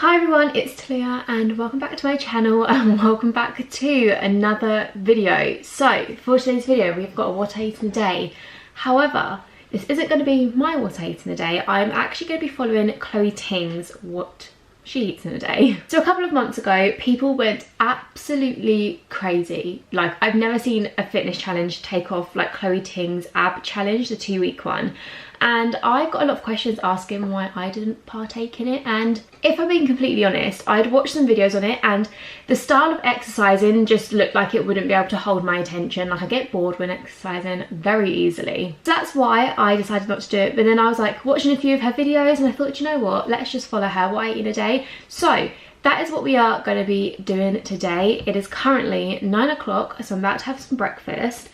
Hi everyone, it's Talia and welcome back to my channel and welcome back to another video. So for today's video we've got a what I eat in a day. However, this isn't going to be my what I eat in a day. I'm actually going to be following Chloe Ting's what she eats in a day. So a couple of months ago people went absolutely crazy. Like, I've never seen a fitness challenge take off like Chloe Ting's ab challenge, the 2-week one. And I got a lot of questions asking why I didn't partake in it, and if I'm being completely honest, I'd watched some videos on it and the style of exercising just looked like it wouldn't be able to hold my attention. Like, I get bored when exercising very easily. So that's why I decided not to do it. But then I was like watching a few of her videos and I thought, you know what, let's just follow her, what I eat in a day. So that is what we are going to be doing today. It is currently 9 o'clock, so I'm about to have some breakfast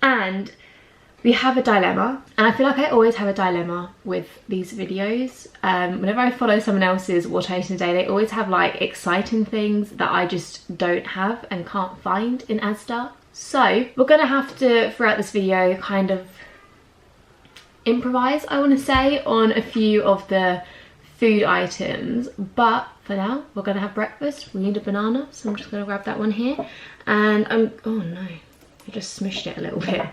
and we have a dilemma, and I feel like I always have a dilemma with these videos. Whenever I follow someone else's what I eat in a day, they always have like exciting things that I just don't have and can't find in Asda. So we're gonna have to, throughout this video, kind of improvise, I want to say, on a few of the food items. But for now, we're gonna have breakfast. We need a banana, so I'm just gonna grab that one here. And oh no, I just smushed it a little bit.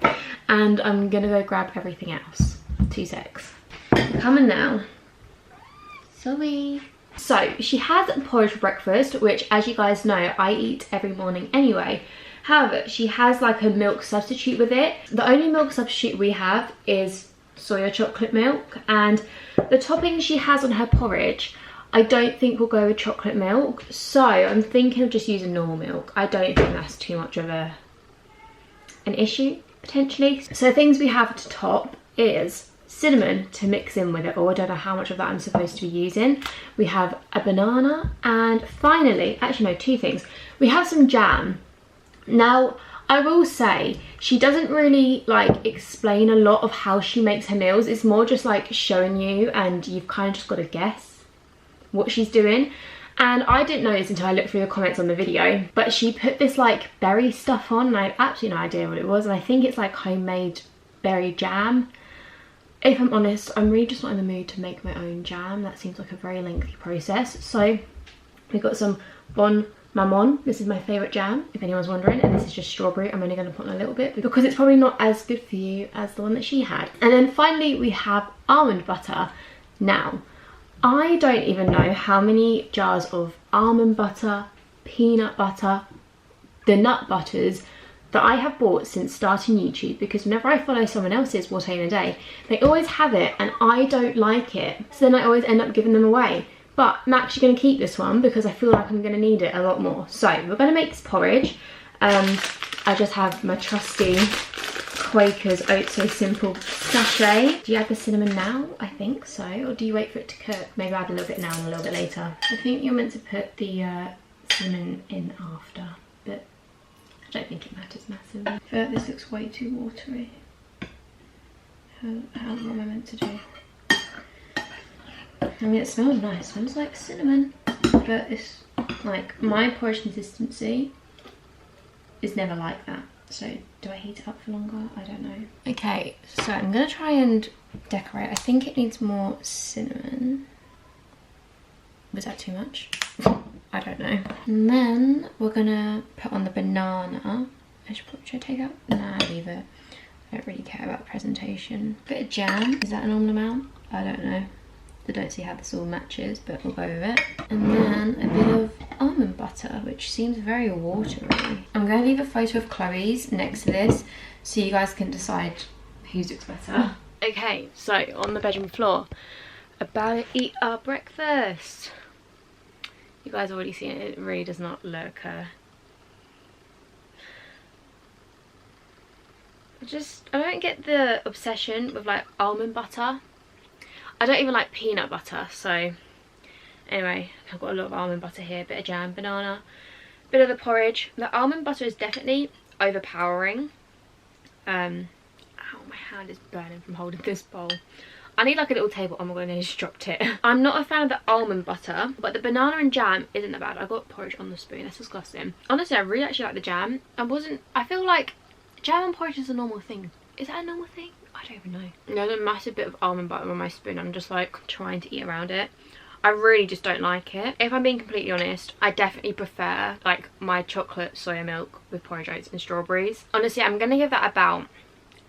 And I'm gonna go grab everything else. 2 secs. Coming now. Sorry. So she has porridge for breakfast, which, as you guys know, I eat every morning anyway. However, she has like a milk substitute with it. The only milk substitute we have is soya chocolate milk, and the topping she has on her porridge I don't think will go with chocolate milk. So I'm thinking of just using normal milk. I don't think that's too much of an issue, potentially. So things we have to top is cinnamon to mix in with it, or I don't know how much of that I'm supposed to be using. We have a banana, and finally, actually no, 2 things. We have some jam. Now, I will say, she doesn't really like explain a lot of how she makes her meals. It's more just like showing you, and you've kind of just got to guess what she's doing. And I didn't know this until I looked through the comments on the video, but she put this like berry stuff on, and I have absolutely no idea what it was, and I think it's like homemade berry jam. If I'm honest, I'm really just not in the mood to make my own jam. That seems like a very lengthy process. So we got some Bon Maman. This is my favourite jam, if anyone's wondering, and this is just strawberry. I'm only going to put in a little bit because it's probably not as good for you as the one that she had. And then finally we have almond butter. Now, I don't even know how many jars of almond butter, peanut butter, the nut butters that I have bought since starting YouTube, because whenever I follow someone else's what I eat in a day, they always have it and I don't like it. So then I always end up giving them away. But I'm actually going to keep this one because I feel like I'm going to need it a lot more. So we're going to make this porridge. I just have my trusty Quaker's Oats So Simple sachet. Do you add the cinnamon now? I think so. Or do you wait for it to cook? Maybe add a little bit now and a little bit later. I think you're meant to put the cinnamon in after, but I don't think it matters massively. I feel like this looks way too watery. What am I meant to do? I mean, it smells nice. It smells like cinnamon, but it's like, my porridge consistency is never like that. So do I heat it up for longer? I don't know. Okay, so I'm gonna try and decorate. I think it needs more cinnamon. Was that too much? I don't know. And then we're gonna put on the banana. Should I take out? Nah, leave it. I don't really care about presentation. Bit of jam. Is that a normal amount? I don't know. I don't see how this all matches, but we'll go with it. And then a bit of almond butter, which seems very watery. I'm going to leave a photo of Chloe's next to this so you guys can decide whose looks better. Okay, so on the bedroom floor, about to eat our breakfast. You guys have already seen it. It really does not look I don't get the obsession with like almond butter. I don't even like peanut butter, so anyway, I've got a lot of almond butter here, bit of jam, banana, bit of the porridge. The almond butter is definitely overpowering. Ow, my hand is burning from holding this bowl. I need like a little table. Oh my god, I just dropped it. I'm not a fan of the almond butter, but the banana and jam isn't that bad. I got porridge on the spoon, that's disgusting. Honestly, I really actually like the jam. I feel like jam and porridge is a normal thing. Is that a normal thing? I don't even know. There's a massive bit of almond butter on my spoon. I'm just like trying to eat around it. I really just don't like it. If I'm being completely honest, I definitely prefer like my chocolate soya milk with porridge oats and strawberries. Honestly, I'm gonna give that about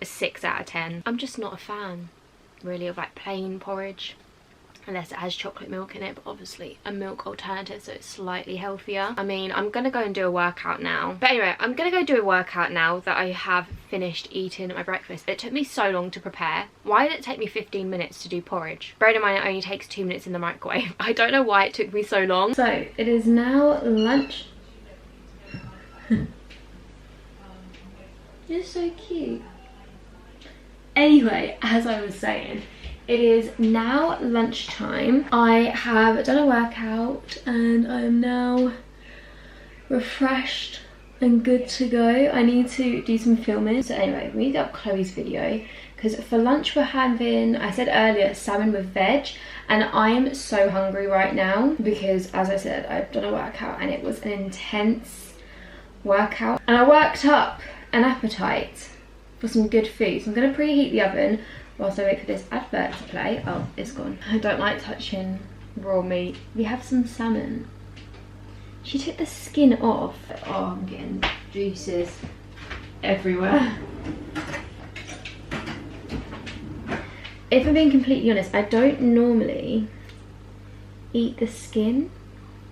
a 6 out of 10. I'm just not a fan really of like plain porridge unless it has chocolate milk in it, but obviously a milk alternative, so it's slightly healthier. I mean, I'm gonna go and do a workout now. But anyway, I'm gonna go do a workout now that I have finished eating my breakfast. It took me so long to prepare. Why did it take me 15 minutes to do porridge? Bear in mind it only takes 2 minutes in the microwave. I don't know why it took me so long. So it is now lunch. You're so cute. Anyway, as I was saying, it is now lunchtime. I have done a workout and I am now refreshed and good to go. I need to do some filming. So anyway, we need to up Chloe's video because for lunch we're having, I said earlier, salmon with veg, and I am so hungry right now because, as I said, I've done a workout and it was an intense workout and I worked up an appetite for some good food. So I'm going to preheat the oven whilst I wait for this advert to play. Oh, it's gone. I don't like touching raw meat. We have some salmon. She took the skin off. Oh, I'm getting juices everywhere. If I'm being completely honest, I don't normally eat the skin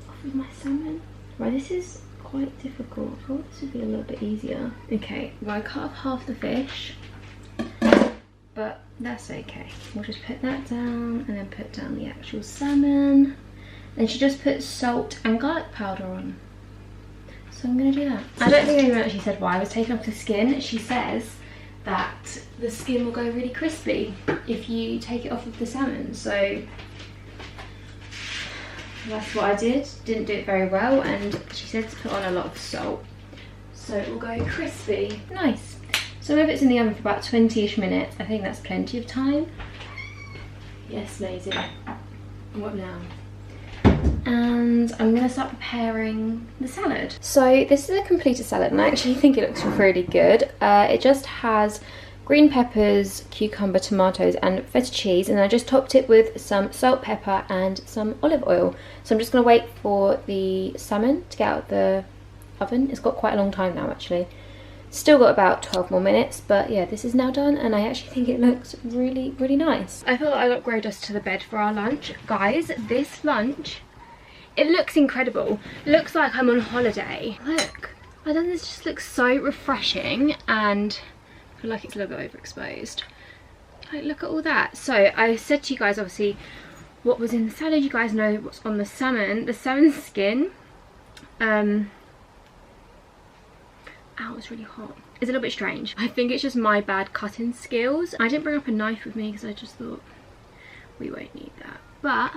off of my salmon. Right, this is quite difficult. I thought this would be a little bit easier. Okay, well I cut off half the fish, but that's okay. We'll just put that down and then put down the actual salmon. Then she just put salt and garlic powder on. So I'm gonna do that. I don't think anyone actually said why I was taking off the skin. She says that the skin will go really crispy if you take it off of the salmon. So that's what I did. Didn't do it very well, and she said to put on a lot of salt so it will go crispy. Nice. So if it's in the oven for about 20-ish minutes, I think that's plenty of time. Yes, Maisie. What now? And I'm going to start preparing the salad. So this is a completed salad and I actually think it looks really good. It just has green peppers, cucumber, tomatoes and feta cheese, and I just topped it with some salt, pepper and some olive oil. So I'm just going to wait for the salmon to get out of the oven. It's got quite a long time now actually. Still got about 12 more minutes, but yeah, this is now done and I actually think it looks really, really nice. I thought I'd upgrade us to the bed for our lunch. Guys, this lunch, it looks incredible. It looks like I'm on holiday. Look, I think this just looks so refreshing and I feel like it's a little bit overexposed. Like, look at all that. So I said to you guys obviously what was in the salad. You guys know what's on the salmon. The salmon skin, ow, it's really hot. It's a little bit strange. I think it's just my bad cutting skills. I didn't bring up a knife with me because I just thought we won't need that. But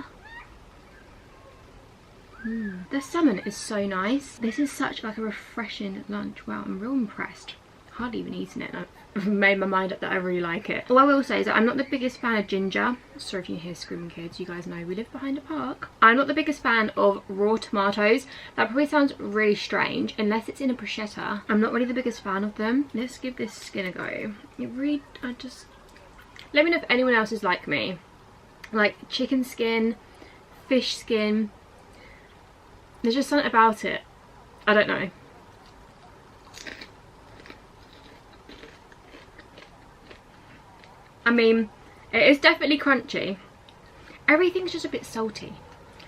the salmon is so nice. This is such like a refreshing lunch. Wow, I'm real impressed. Hardly even eaten it. I've made my mind up that I really like it. All I will say is that I'm not the biggest fan of ginger. Sorry if you hear screaming kids, you guys know we live behind a park. I'm not the biggest fan of raw tomatoes. That probably sounds really strange unless it's in a bruschetta. I'm not really the biggest fan of them. Let's give this skin a go. It really, let me know if anyone else is like me. Like chicken skin, fish skin. There's just something about it. I don't know. I mean, it is definitely crunchy. Everything's just a bit salty.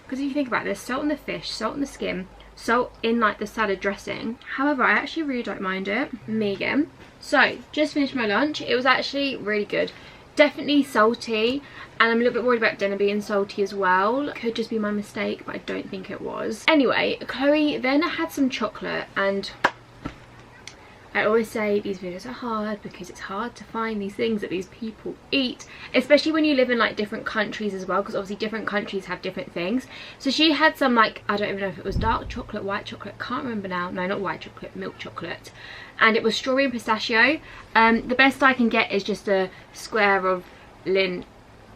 Because if you think about it, there's salt in the fish, salt in the skin, salt in like the salad dressing. However, I actually really don't mind it. Me again. So, just finished my lunch. It was actually really good. Definitely salty, and I'm a little bit worried about dinner being salty as well. Could just be my mistake, but I don't think it was. Anyway, Chloe then had some chocolate, and I always say these videos are hard because it's hard to find these things that these people eat, especially when you live in like different countries as well, because obviously different countries have different things. So she had some, like, I don't even know if it was dark chocolate, white chocolate, can't remember now. No, not white chocolate, milk chocolate. And it was strawberry and pistachio. The best I can get is just a square of Lindt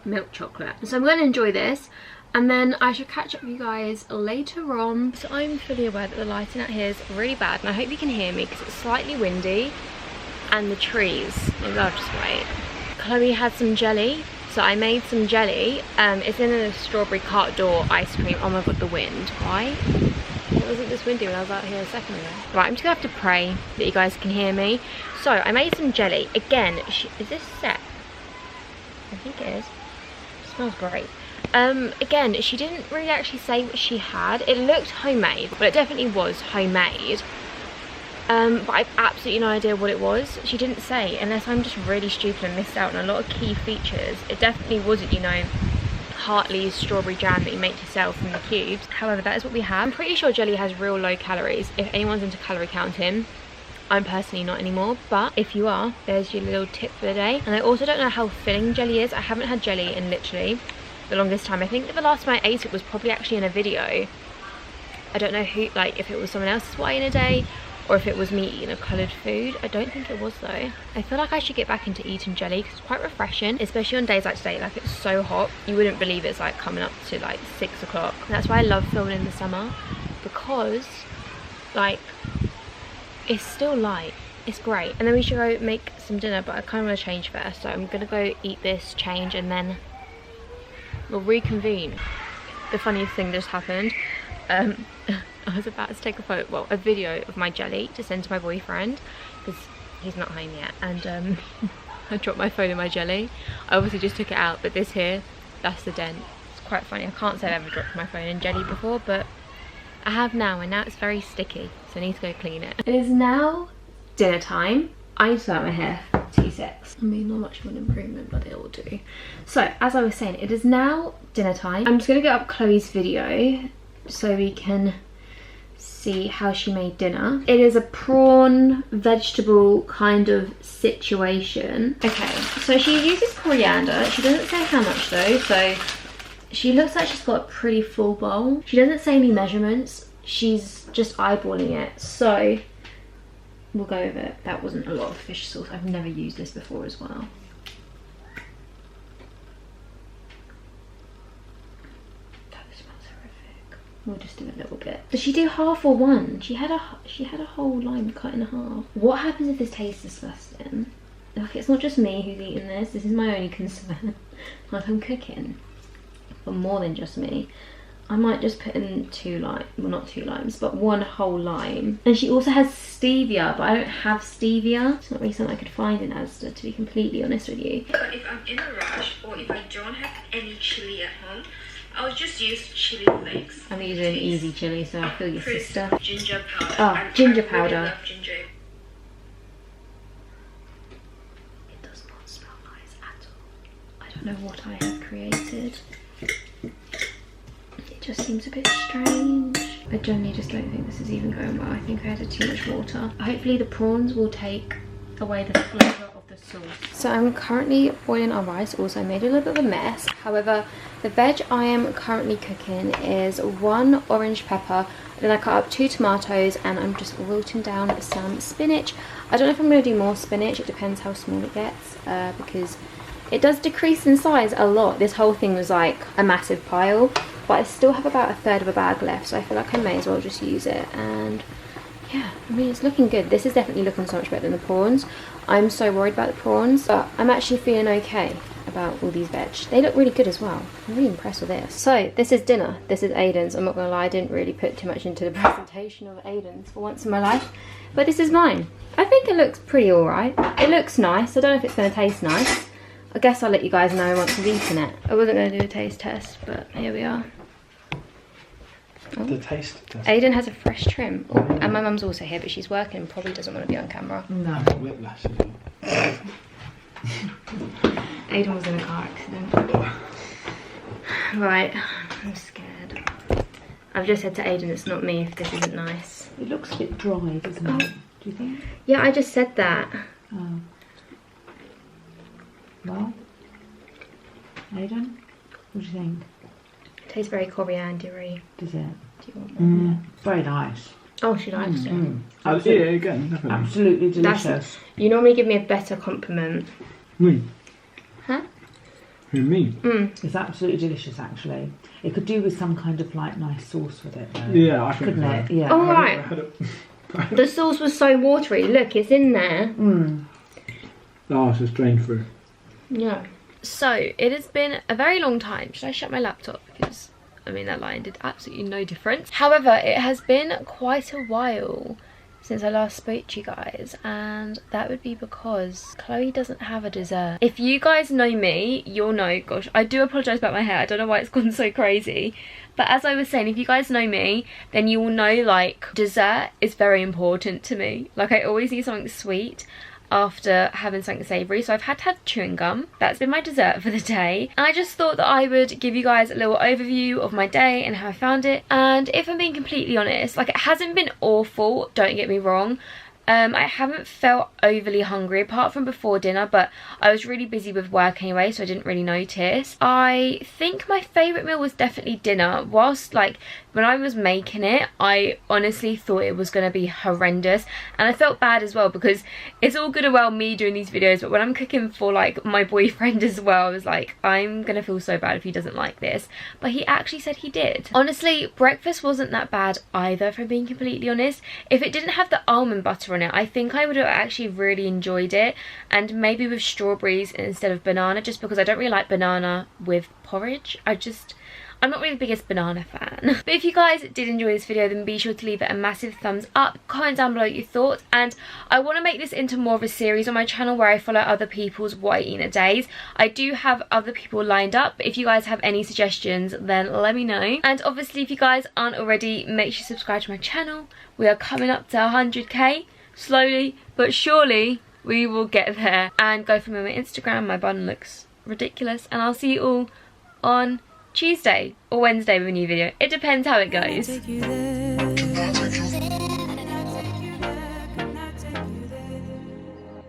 milk chocolate. So I'm going to enjoy this, and then I should catch up with you guys later on. So I'm fully aware that the lighting out here is really bad, and I hope you can hear me because it's slightly windy and the trees, maybe I'll just wait. Chloe had some jelly, So I made some jelly. It's in a strawberry cart door ice cream. Oh my god, the wind. Why? It wasn't this windy when I was out here a second ago. Right, I'm just gonna have to pray that you guys can hear me. So I made some jelly. Again, is this set? I think it is. It smells great. Again, she didn't really actually say what she had. It looked homemade, but it definitely was homemade. But I've absolutely no idea what it was. She didn't say, unless I'm just really stupid and missed out on a lot of key features. It definitely wasn't, you know, Hartley's strawberry jam that you make yourself from the cubes. However, that is what we have. I'm pretty sure jelly has real low calories. If anyone's into calorie counting, I'm personally not anymore, but if you are, there's your little tip for the day. And I also don't know how filling jelly is. I haven't had jelly in literally the longest time. I think the last time I ate it was probably actually in a video. I don't know who, like if it was someone else's why in a day, or if it was me eating a coloured food. I don't think it was though. I feel like I should get back into eating jelly because it's quite refreshing, especially on days like today. Like it's so hot, you wouldn't believe it's like coming up to like 6 o'clock. That's why I love filming in the summer, because like it's still light. It's great. And then we should go make some dinner, but I kind of want to change first, so I'm gonna go eat this, change, and then we'll reconvene. The funniest thing just happened. I was about to take a photo, well, a video of my jelly to send to my boyfriend because he's not home yet, and I dropped my phone in my jelly. I obviously just took it out, but this here, that's the dent. It's quite funny. I can't say I've ever dropped my phone in jelly before, but I have now, and now it's very sticky, so I need to go clean it. It is now dinner time. I need to start my hair. 2 secs. I mean, not much of an improvement, but it will do. So, as I was saying, it is now dinner time. I'm just going to get up Chloe's video so we can see how she made dinner. It is a prawn vegetable kind of situation. Okay, so she uses coriander. She doesn't say how much though, so she looks like she's got a pretty full bowl. She doesn't say any measurements. She's just eyeballing it, so we'll go with it. That wasn't a lot of fish sauce. I've never used this before as well. We'll just do a little bit. Does she do half or one? She had a whole lime cut in half. What happens if this tastes disgusting? Like, it's not just me who's eating this. This is my only concern. Like, I'm cooking for more than just me. I might just put in 2 limes, well not 2 limes, but 1 whole lime. And she also has stevia, but I don't have stevia. It's not really something I could find in Asda, to be completely honest with you. If I'm in a rush or if I don't have any chili at home, I'll just use chili flakes. I'm using easy chili, so I feel your sister. Ginger powder. Oh, ginger powder. I really love ginger. It does not smell nice at all. I don't know what I have created. It just seems a bit strange. I generally just don't think this is even going well. I think I added too much water. Hopefully the prawns will take away the flavour of the sauce. So I'm currently boiling our rice. Also, I made a little bit of a mess. However, the veg I am currently cooking is 1 orange pepper. Then I cut up 2 tomatoes, and I'm just wilting down some spinach. I don't know if I'm going to do more spinach. It depends how small it gets, because it does decrease in size a lot. This whole thing was like a massive pile, but I still have about 1/3 of a bag left, so I feel like I may as well just use it. And yeah, I mean, it's looking good. This is definitely looking so much better than the prawns. I'm so worried about the prawns, but I'm actually feeling okay about all these veg. They look really good as well. I'm really impressed with this. So this is dinner. This is Aiden's. I'm not gonna lie, I didn't really put too much into the presentation of Aiden's for once in my life, but this is mine. I think it looks pretty all right. It looks nice. I don't know if it's gonna taste nice. I guess I'll let you guys know once I've eaten it. I wasn't gonna do a taste test, but here we are. Oh. The taste test. Aiden has a fresh trim. Oh, and my mum's also here, but she's working and probably doesn't want to be on camera. No. Whiplash as well. Aiden was in a car accident. Right, I'm scared. I've just said to Aiden it's not me if this isn't nice. It looks a bit dry, doesn't it? Do you think? Yeah, I just said that. Oh. Well, Aiden, what do you think? It tastes very coriander-y. Does it? Do you want one? Very nice. Oh, she likes it. I'll eat it again, definitely. Absolutely delicious. You normally give me a better compliment. Me? Huh? Who, me? It's absolutely delicious, actually. It could do with some kind of like nice sauce with it, though. Yeah, I think couldn't it? so. Yeah. Oh, right. The sauce was so watery. Look, it's in there. Oh, it's a strange fruit. Yeah. So it has been a very long time. Should I shut my laptop? Because I mean that line did absolutely no difference. However, it has been quite a while since I last spoke to you guys, and that would be because Chloe doesn't have a dessert. If you guys know me, you'll know, gosh, I do apologise about my hair, I don't know why it's gone so crazy, but as I was saying, if you guys know me, then you will know, like, dessert is very important to me. Like, I always need something sweet after having something savoury. So I've had to have chewing gum. That's been my dessert for the day. And I just thought that I would give you guys a little overview of my day and how I found it. And if I'm being completely honest, like, it hasn't been awful, don't get me wrong. I haven't felt overly hungry apart from before dinner, but I was really busy with work anyway, so I didn't really notice. I think my favourite meal was definitely dinner. Whilst, like, when I was making it, I honestly thought it was going to be horrendous, and I felt bad as well because it's all good and well me doing these videos, but when I'm cooking for, like, my boyfriend as well, I was like, I'm going to feel so bad if he doesn't like this, but he actually said he did. Honestly, breakfast wasn't that bad either, if I'm being completely honest. If it didn't have the almond butter on it, I think I would have actually really enjoyed it, and maybe with strawberries instead of banana, just because I don't really like banana with porridge. I'm not really the biggest banana fan. But if you guys did enjoy this video, then be sure to leave it a massive thumbs up, comment down below your thoughts, and I want to make this into more of a series on my channel where I follow other people's what I eat in a days. I do have other people lined up. If you guys have any suggestions, then let me know. And obviously, if you guys aren't already, make sure you subscribe to my channel. We are coming up to 100k. Slowly but surely we will get there. And go follow me on my Instagram. My bun looks ridiculous, and I'll see you all on Tuesday or Wednesday with a new video. It depends how it goes.